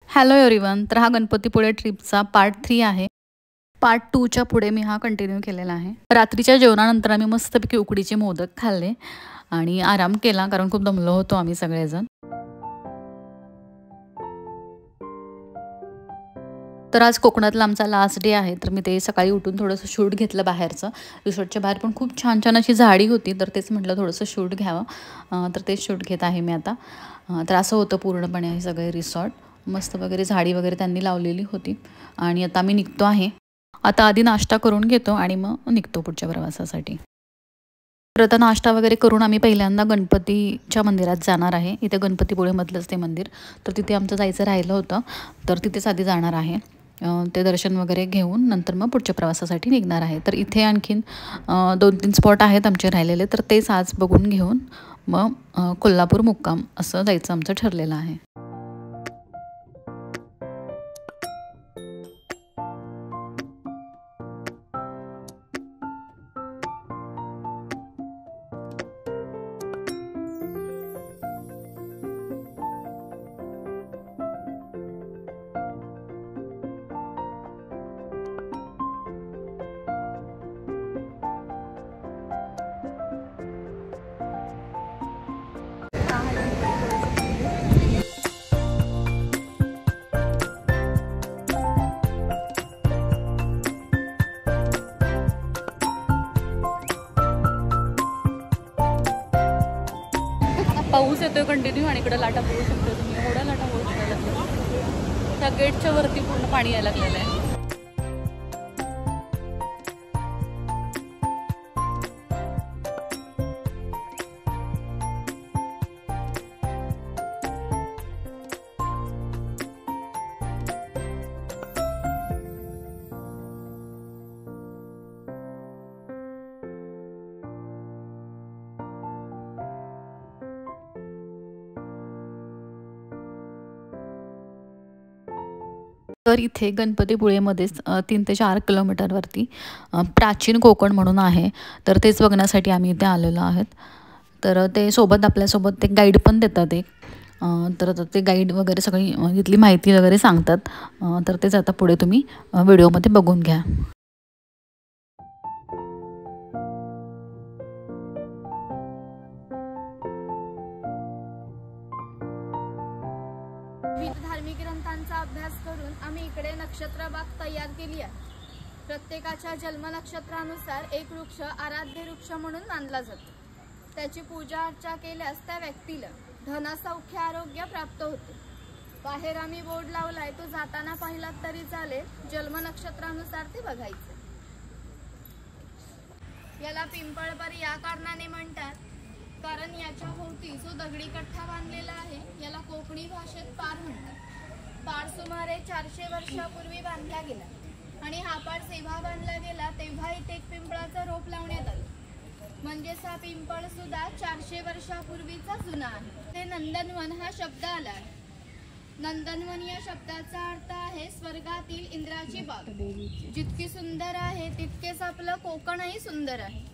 Hello everyone. तर हा Ganpatipule ट्रिपचा part 3 आहे. पार्ट 2च्या पुढे मी हा कंटिन्यू केलेला आहे. रात्रीच्या जेवणानंतर आम्ही मस्तपैकी उकडीचे मोदक खाल्ले आणि आराम केला, कारण खूप दमलो होतो आम्ही सगळेजण. तर आज कोकणातला आमचा लास्ट डे आहे, तर मी ते सकाळी उठून थोडंसं शूट घेतलं बाहेरचं. रिसॉर्टच्या बाहेर पण खूप छान छान अशी झाडी होती, तर तेच म्हटलं थोडंसं शूट घ्यावं. तर तेच शूट घेत आहे मी आता. तर असं होतं पूर्णपणे हे सगळे रिसॉर्ट. मस्त वगैरे झाडी वगैरे त्यांनी लावलेली होती आणि आता मी निघतो आहे. आता आधी नाश्ता करून घेतो आणि मग निघतो पुढच्या प्रवासासाठी. तर आता नाश्ता वगैरे करून आम्ही पहिल्यांदा गणपतीच्या मंदिरात जाणार आहे. इथे गणपतीपुळेमधलंच ते मंदिर, तर तिथे आमचं जायचं राहिलं होतं, तर तिथेच आधी जाणार आहे. ते दर्शन वगैरे घेऊन नंतर मग पुढच्या प्रवासासाठी निघणार आहे. तर इथे आणखीन 2-3 स्पॉट आहेत आमचे राहिलेले, तर तेच आज बघून घेऊन मग कोल्हापूर मुक्काम असं जायचं आमचं ठरलेलं आहे. पाऊस येतोय कंटिन्यू आणि इकडे लाटा पडू शकतो तुम्ही. एवढ्या लाटा होऊ शकतात. त्या गेटच्या वरती पूर्ण पाणी यायला लागलेलं आहे. तर इथे गणपतीपुळेमध्येच 3 ते 4 किलोमीटरवरती प्राचीन कोकण म्हणून आहे. तर तेच बघण्यासाठी आम्ही इथे आलेलो आहोत. तर ते सोबत आपल्यासोबत ते गाईड पण देतात एक. तर आता ते गाईड वगैरे सगळी इथली माहिती वगैरे सांगतात. तर तेच आता पुढे तुम्ही व्हिडिओमध्ये बघून घ्या. विविध धार्मिक ग्रंथांचा अभ्यास करून आम्ही इकडे नक्षत्रबाग तयार केली आहे. प्रत्येकाच्या जन्म नक्षत्रानुसार एक वृक्ष आराध्य वृक्ष म्हणून मानला जातो. त्याची पूजा अर्चा केल्यास त्या व्यक्तीला धनसौख्य आरोग्य प्राप्त होते. बाहेर आम्ही बोर्ड लावलाय, तो जाताना पाहिलात तरी चालेल. जन्म नक्षत्रानुसार ते बघायचे. याला पिंपळपर या कारणाने म्हणतात, कारण याच्या भोवती जो दगडी कठ्ठा बांधलेला आहे याला कोकणी भाषेत पार म्हणतात. पार सुमारे 400 वर्षापूर्वी बांधला गेला आणि हा पार जेव्हा बांधला गेला तेव्हा इथे एक पिंपळाचं रोप लावण्यात आलं. म्हणजेच हा पिंपळ सुद्धा 400 वर्षापूर्वीचा जुना आहे. ते नंदनवन हा शब्द आला आहे. नंदनवन या शब्दाचा अर्थ आहे स्वर्गातील इंद्राची बाग. जितकी सुंदर आहे तितकेच आपलं कोकणही सुंदर आहे.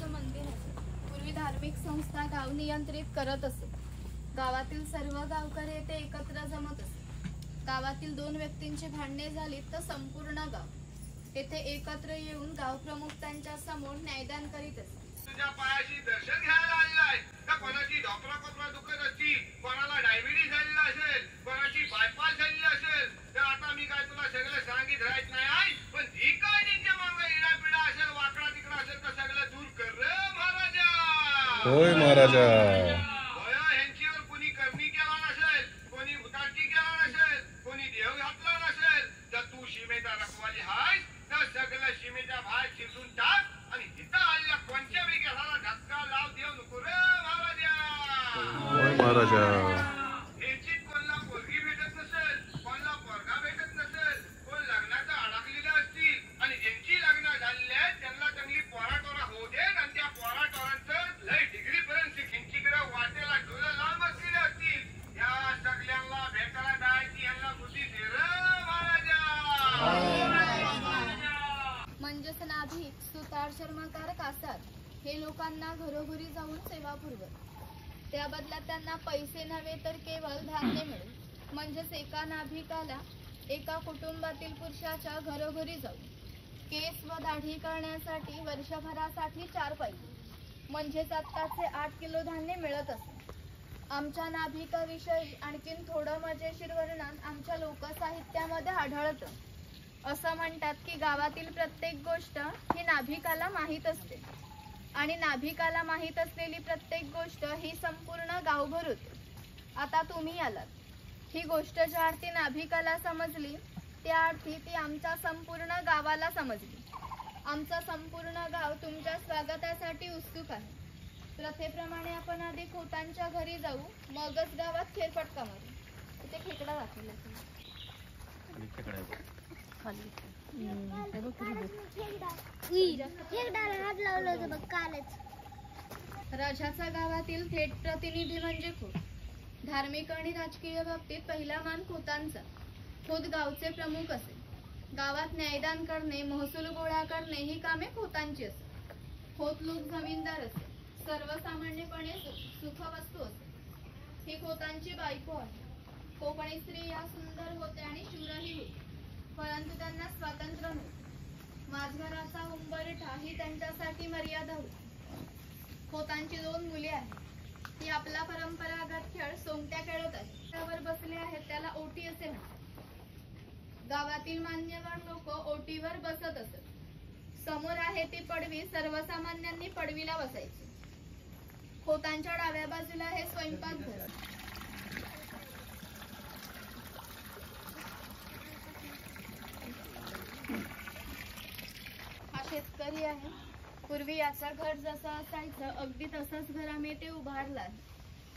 मंदिर आहे. पूर्वी धार्मिक संस्था गाव नियंत्रित करत असे. गावातील सर्व गावकरी येथे एकत्र जमत असे. गावातील 2 व्यक्तींची भांडणे झाली तर संपूर्ण गाव येथे एकत्र येऊन गाव प्रमुख त्यांच्या समोर न्यायदान करीत असे. तुझ्या पायाशी दर्शन घ्यायला आलाय तर कोणाची ढोपरा दुखत असतील, कोणाला डायबिटीज झालेला असेल, कोणाची बायपास झालेली असेल, तर आता मी काय तुला सगळं सांगित राहत नाही, पण जी काय त्यांच्या मागे इडापिडा असेल, वाकडा तिकडा असेल तर सगळं दूर कर रे महाराजा. होय महाराजा. ह्यांच्यावर कोणी करणी केला नसेल, कोणी भुताटी केला नसेल, कोणी देव घातला नसेल, तर तू सीमेचा रखवाली हाय तर सगळं सीमेच्या बाहेर शिरसून टाक आणि तिथं आलेल्या कोणत्या वेगळ्याला धक्का लाव देऊ नको रे महाराजा. होय महाराजा. ह्याची कोणला पोरगी भेटत नसेल, कोणला पोरगा भेटत नसेल, कोण लग्नाचं अडकलेलं असतील आणि ज्यांची लोहार शर्माकार कासार हे लोकांना घरोघरी जाऊन सेवा पुरवत. त्या बदल्यात त्यांना पैसे नव्हे तर केवळ धान्य मिळेल. म्हणजेच एका नाभिकाला एका कुटुंबातील पुरुषाच्या घरोघरी जाऊन केस व दाढी करण्यासाठी वर्षभरासाठी 4 पाहिजे, म्हणजेच आत्ताचे 8 किलो धान्य मिळत असे. आमच्या नाभिकाविषयी आणखीन थोडं मजेशीर वर्णन आमच्या लोकसाहित्यामध्ये आढळतं. असं म्हणतात की गावातील प्रत्येक गोष्ट ही नाभिकाला माहीत असते आणि नाभिकाला माहीत असलेली प्रत्येक गोष्ट ही संपूर्ण गावभर होते. आता तुम्ही आलात, ही गोष्ट ज्या अर्थी नाभिकाला समजली त्या अर्थी ती आमच्या संपूर्ण गावाला समजली. आमचं संपूर्ण गाव तुमच्या स्वागतासाठी उत्सुक आहे. प्रथेप्रमाणे आपण आधी खोतांच्या घरी जाऊ, मगच गावात फेरफटका मारू. तिथे खेकडा दाखवला राजाचा गावातील थेट प्रतिनिधी म्हणजे खोत. धार्मिक आणि राजकीय बाबतीत पहिला मान खोतांचा. खोत गावचे प्रमुख असे. गावात न्यायदान करणे, महसूल गोळा करणे ही कामे खोतांची असत. खोत लोक जमीनदार असे. सर्वसामान्यपणे सुखवस्तू असे. ही खोतांची बायको आहे. कोकणी स्त्री या सुंदर होत्या आणि शूरही होती, परंतु त्यांना स्वातंत्र्य नव्हते. माझघराचा उंबरठा ही त्यांच्यासाठी मर्यादा होती. खोतांची 2 मुले आहेत. ती आपला परंपरागत खेळ सोंगट्या खेळत आहेत. त्यावर बसले आहेत त्याला ओटी असे म्हणतात. गावातील मान्यवर लोक ओटीवर बसत असत. समोर आहे ती पडवी. सर्वसामान्यांनी पडवीला बसायची. खोतांच्या डाव्या बाजूला हे स्वयंपाकघर. हा शेतकरी आहे. पूर्वी याचं घर जसं असायचं अगदी तसंच घर आम्ही ते उभारलं आहे.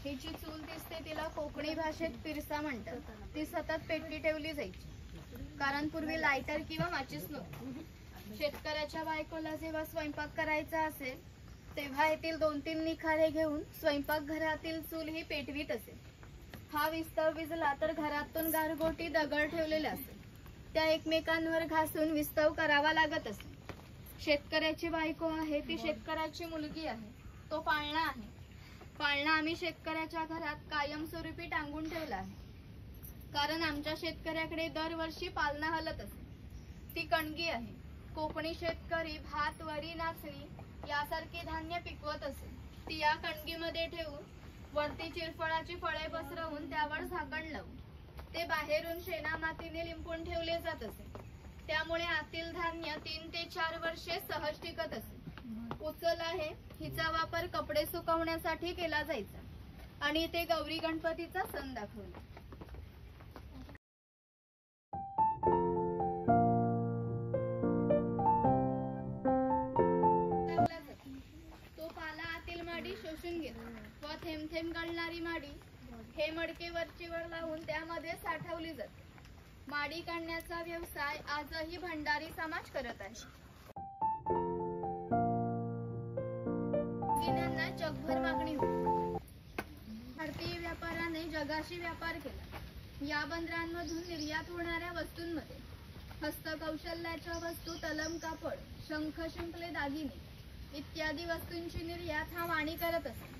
ही जी चूल दिसते तिला कोकणी भाषेत पिरसा म्हणतात. ती सतत पेटली ठेवली जायची, कारण पूर्वी लायटर किंवा माचीस नव्हती. शेतकऱ्याच्या बायकोला जेव्हा स्वयंपाक करायचा असेल तेव्हा येथील 2-3 निखारे घेऊन स्वयंपाकघरातील चूल ही पेटवीत असे. हा विस्तव विजला तर घरातून गारगोटी दगड ठेवलेले असे, त्या एकमेकांवर घासून विस्तव करावा लागत असे. शेतकऱ्याची बायको आहे ती शेतकऱ्याची मुलगी आहे. तो पाळणा आहे. पाळणा आम्ही शेतकऱ्याच्या घरात कायमस्वरूपी टांगून ठेवला आहे, कारण आमच्या शेतकऱ्याकडे दरवर्षी पालना हलत असे. ती कणगी आहे. कोकणी शेतकरी भात, वरी, नाचणी यासारखे धान्य पिकवत असे. ती या कणगीमध्ये ठेवून वरती चिरफळाची फळे पसरवून त्यावर झाकण लावून ते बाहेरून शेणामातीने लिंपून ठेवले जात असे. त्यामुळे आतील धान्य 3 ते 4 वर्षे सहज टिकत असे. उचल आहे. हिचा वापर कपडे सुकवण्यासाठी केला जायचा आणि ते गौरी गणपतीचा सण दाखवला. तो पाला आतील माडी शोषून घेतो व थेंब थेंब गळणारी माडी हे मडके वरचीवर लावून त्यामध्ये साठवली जाते. माडी काढण्याचा व्यवसाय आजही भंडारी समाज करत आहे. गिन्यांना जगभर मागणी होती. भारतीय व्यापाराने जगाशी व्यापार केला. या बंदरांमधून निर्यात होणाऱ्या वस्तूंमध्ये हस्तकौशल्याच्या वस्तू, तलम कापड, शंख, शिंपले, दागिने इत्यादी वस्तूंची निर्यात हा वाणी करत असे.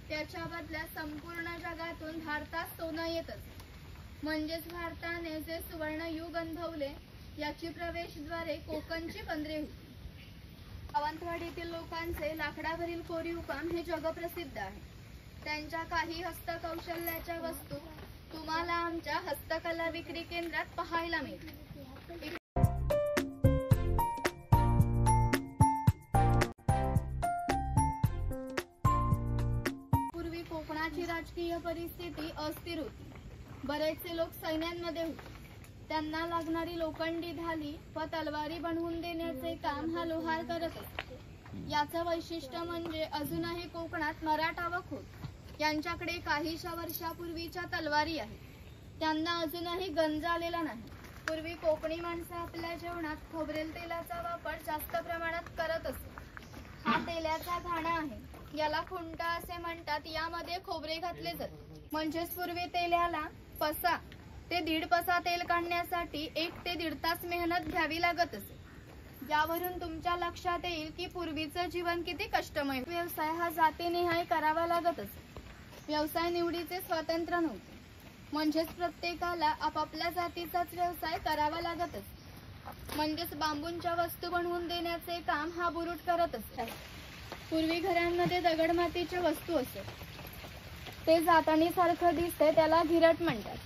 त्याच्या बदल्यात संपूर्ण जगातून भारतात सोनं येत असे. म्हणजेच भारताने जे सुवर्ण युग अनुभवले याची प्रवेशद्वारे कोकणची बंदरे होती. सावंतवाडीतील लोकांचे लाकडावरील कोरीव काम हे जगप्रसिद्ध आहे. त्यांच्या काही हस्तकौशल्याच्या वस्तू तुम्हाला आमच्या हस्तकला विक्री केंद्रात पाहायला मिळतील. पूर्वी कोकणाची राजकीय परिस्थिती अस्थिर होती. बरेचसे लोक सैन्यांमध्ये होते. त्यांना लागणारी लोखंडी ढाली व तलवारी बनवून देण्याचे काम हा लोहार करत असतो. याचं वैशिष्ट्य म्हणजे अजूनही कोकणात मराठा व खोत यांच्याकडे काहीशा वर्षापूर्वीच्या तलवारी आहेत. त्यांना अजूनही गंज आलेला नाही. पूर्वी कोकणी माणसं आपल्या जेवणात खोबरेल तेलाचा वापर जास्त प्रमाणात करत असत. हा तेलाचा घाणा आहे. याला खुंटा असे म्हणतात. यामध्ये खोबरे घातले जाते. म्हणजेच पूर्वी तेलाला पसा ते 1.5 पसा तेल काढण्यासाठी 1 ते 1.5 तास मेहनत घ्यावी लागत असे. यावरून तुमच्या लक्षात येईल की पूर्वीचं जीवन किती कष्टमय. व्यवसाय हा जातीनिहाय करावा लागत असे. व्यवसाय निवडीचे स्वातंत्र्य नव्हते. म्हणजेच प्रत्येकाला आपापल्या जातीचाच व्यवसाय करावा लागत असे. म्हणजेच बांबूंच्या वस्तू बनवून देण्याचे काम हा बुरुट करत असे. पूर्वी घरांमध्ये दगडमातीच्या वस्तू असत. ते जातणी सारखं दिसते त्याला घिरट म्हणतात.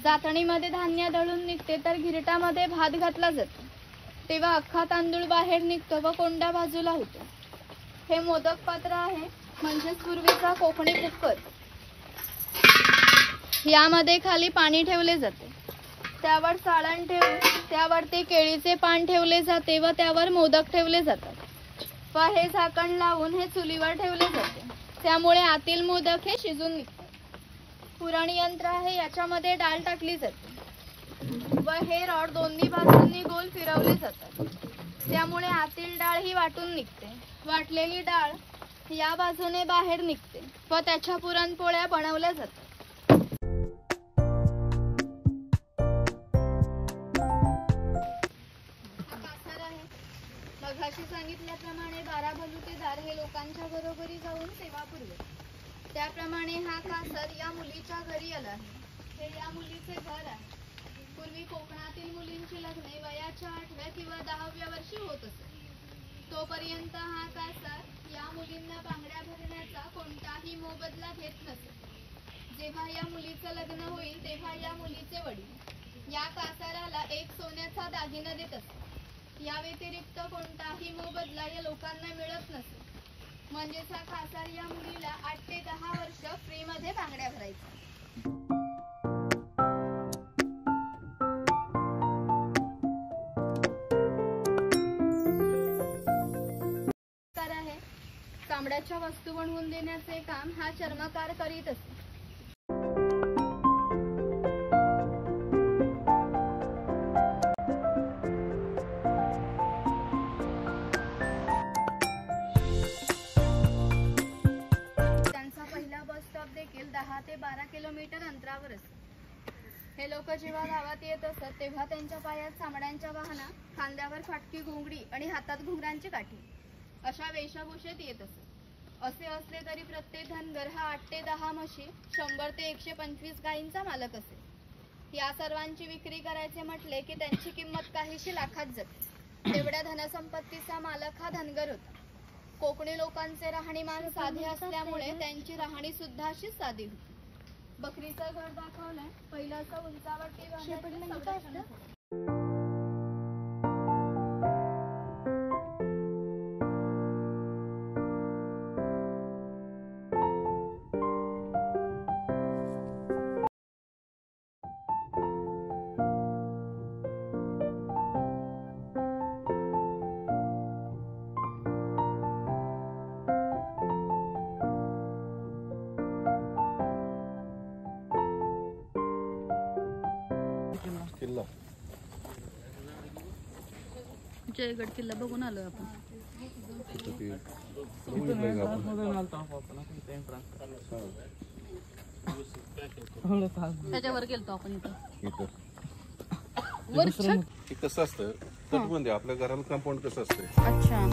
जातणीमध्ये धान्य दळून निघते तर घिरटामध्ये भात घातला जातो. तेव्हा अख्खा तांदूळ बाहेर निघतो व कोंडा बाजूला होतो. हे मोदक पात्र आहे म्हणजेच पूर्वीचा कोकणी कुकर. यामध्ये खाली पाणी ठेवले जाते. त्यावर साळण ठेवून त्यावर ते केळीचे पान ठेवले जाते व त्यावर मोदक ठेवले जातात व हे झाकण लावून हे चुलीवर ठेवले जाते. त्यामुळे आतील मोदक हे शिजून निघतात. पुराणी यंत्र आहे याच्यामध्ये डाळ टाकली जाते व हे रॉड दोन्ही बाजूंनी गोल फिरवले जातात. त्यामुळे आतील डाळ ही वाटून निघते. वाटलेली डाळ या बाजूने बाहेर निघते व त्याच्या पुरणपोळ्या बनवल्या जातात. मघाशी सांगितल्याप्रमाणे 12 बलुतेदार हे लोकांच्या घरोघरी जाऊन सेवा पुरवत. त्याप्रमाणे हा कासर या मुलीच्या घरी आला आहे. हे या मुलीचे घर आहे. पूर्वी कोकणातील मुलींची लग्ने वयाच्या 8व्या किंवा 10व्या वर्षी होत असत. तोपर्यंत हा कासर या मुलींना बांगड्या भरण्याचा कोणताही मोबदला घेत नसे. जेव्हा या मुलीचं लग्न होईल तेव्हा या मुलीचे वडील या कासाराला एक सोन्याचा दागिना देत असत. या व्यतिरिक्त कोणताही मोबदला या लोकांना मिळत नसे. म्हणजेच हा कासार या मुलीला 8 ते 10 वर्ष फ्री मध्ये बांगड्या भरायचा. चामड्याच्या वस्तू बनवून देण्याचे काम हा चर्मकार करीत असे. देखील 10 ते 12 किलोमीटर अंतरावर असते. हे लोक जेव्हा गावात येत असत तेव्हा त्यांच्या पायात चामड्यांच्या वाहना, खांद्यावर फाटकी घोंगडी आणि हातात घुंगरांची काठी अशा वेशभूषेत येत असत. असे असले तरी प्रत्येक धनगर हा 8 ते 10 म्हशी, 100 ते 125 गायींचा मालक असेल. या सर्वांची विक्री करायचे म्हटले की त्यांची किंमत काहीशी लाखात जाते. तेवढ्या धनसंपत्तीचा मालक हा धनगर होता. कोकणी लोकांचे राहणीमान साधे असल्यामुळे त्यांची राहणी सुद्धा अशी साधी होती. बकरीचं घर दाखवलंय. पहिल्याचं उंचावरती किल्ला जयगड किल्ला बघून आलोय आपण. त्याच्यावर गेलतो आपण इथं. कसं असतं तटबंदी आपल्या घराला कंपाऊंड कसं असतं. अच्छा.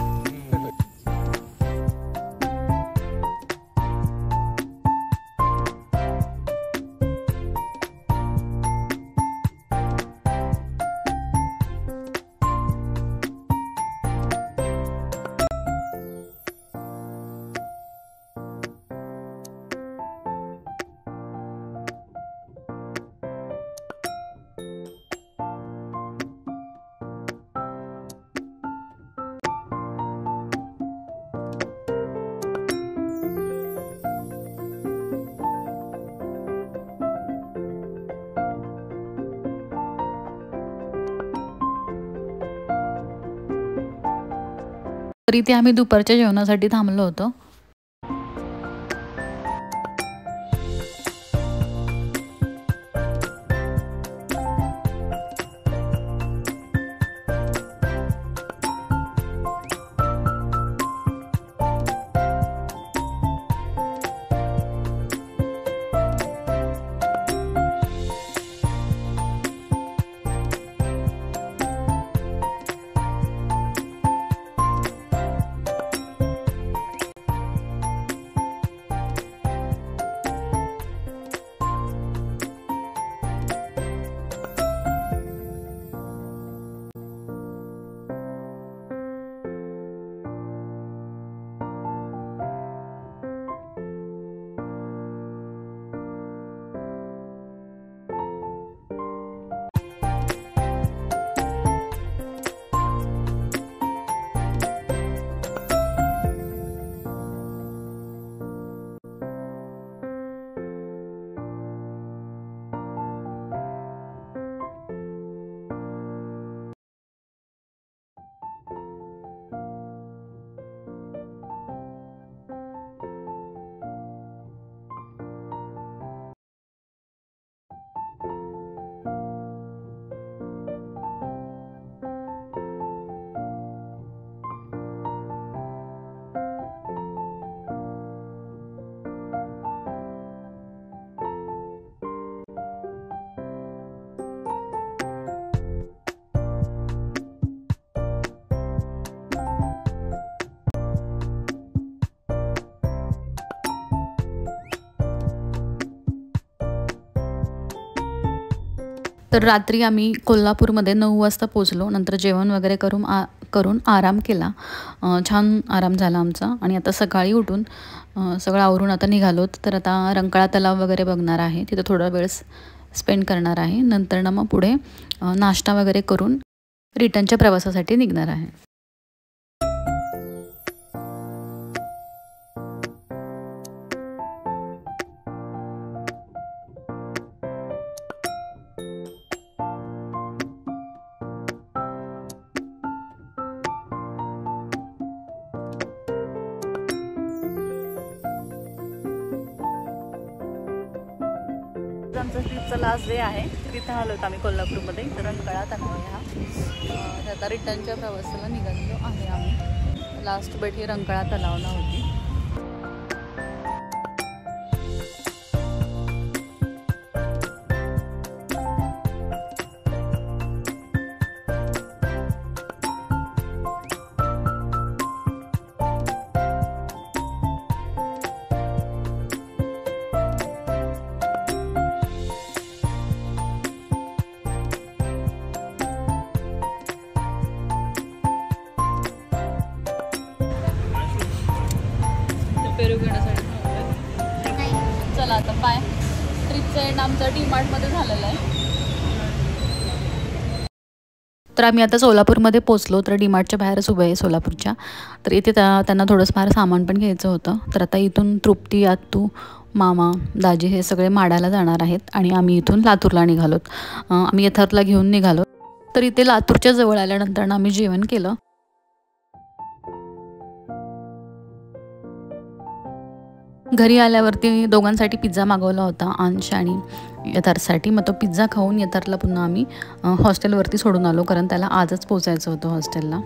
तर इथे आम्ही दुपारच्या जेवणासाठी थांबलो होतो. तर रात्री आम्ही कोल्हापूरमध्ये 9 वाजता पोचलो. नंतर जेवण वगैरे करून आराम केला. छान आराम झाला आमचा आणि आता सकाळी उठून सगळं आवरून आता निघालोत. तर आता रंकाळा तलाव वगैरे बघणार आहे, तिथं थोडा वेळ स्पेंड करणार आहे. नंतर ना मग पुढे नाश्ता वगैरे करून रिटर्नच्या प्रवासासाठी निघणार आहे. आमचा ट्रिपचा लास्ट डे आहे. तिथं आलो होतो आम्ही कोल्हापूरमध्ये. तर रंकाळा तलाव ह्या आता रिटर्नच्या प्रवासाला निघालेलो आहे आम्ही. लास्ट भेट ही रंकाळा तलावला होती. पेरू घेण्यासाठी चला आता बाय. ट्रिपचा एंड आमचा DMart झालेला आहे. तर आम्ही आता सोलापूरमध्ये पोचलो. तर DMartच्या बाहेरच उभं आहे सोलापूरच्या. तर इथे त्यांना थोडंसं फार सामान पण घ्यायचं होतं. तर आता इथून तृप्ती, आत्तू, मामा, दाजी हे सगळे माडाला जाणार आहेत आणि आम्ही इथून लातूरला निघालोत. आम्ही यथार्थला घेऊन निघालो. तर इथे लातूरच्या जवळ आल्यानंतर आम्ही जेवण केलं. घरी आल्यावरती दोघांसाठी पिझ्झा मागवला होता, अंश आणि यथार्थसाठी. मग तो पिझ्झा खाऊन यथार्थला पुन्हा आम्ही हॉस्टेलवरती सोडून आलो, कारण त्याला आजच पोचायचं होतं हॉस्टेलला.